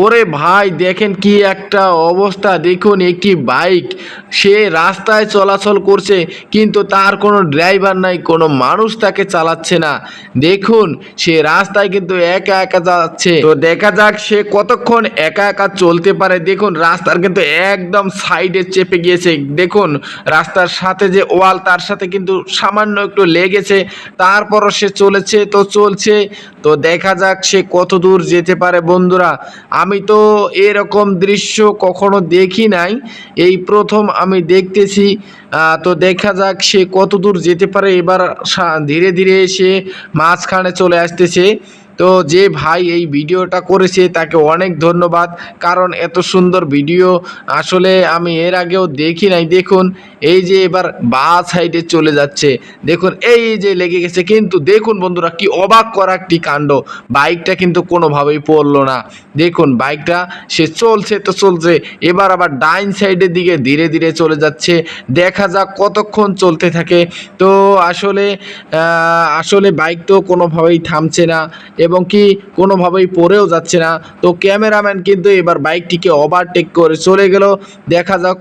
ওরে ভাই দেখেন কি একটা অবস্থা, দেখুন একটি বাইক সে রাস্তায় চলাচল করছে কিন্তু তার কোনো ড্রাইভার নাই, কোনো মানুষ তাকে চালাচ্ছে না। দেখুন সে রাস্তায় কিন্তু একা একা যাচ্ছে, তো দেখা যাক সে কতক্ষণ একা একা চলতে পারে। দেখুন রাস্তার কিন্তু একদম সাইডে চেপে গিয়েছে, দেখুন রাস্তার সাথে যে ওয়াল তার সাথে কিন্তু সামান্য একটু লেগেছে, তারপরও সে চলেছে তো চলছে। তো দেখা যাক সে কত দূর যেতে পারে বন্ধুরা। আমি তো এরকম দৃশ্য কখনো দেখি নাই, এই প্রথম আমি দেখতেছি। তো দেখা যাক সে কত দূর যেতে পারে। এবার ধীরে ধীরে সে মাঝখানে চলে আসতেছে। তো যে ভাই এই ভিডিওটা করেছে তাকে অনেক ধন্যবাদ, কারণ এত সুন্দর ভিডিও আসলে আমি এর আগেও দেখি নাই। দেখুন এই যে এবার বা সাইডে চলে যাচ্ছে, দেখুন এই যে লেগে গেছে। কিন্তু দেখুন বন্ধুরা কি অবাক করা একটি কাণ্ড, বাইকটা কিন্তু কোনোভাবেই পড়লো না। দেখুন বাইকটা সে চলছে তো চলছে, এবার আবার ডাইন সাইডের দিকে ধীরে ধীরে চলে যাচ্ছে। দেখা যাক কতক্ষণ চলতে থাকে। তো আসলে বাইক তো কোনোভাবেই থামছে না এবং কি কোনোভাবেই পড়েও যাচ্ছে না। তো ক্যামেরাম্যান কিন্তু এবার বাইকটিকে ওভারটেক করে চলে গেল। দেখা যাক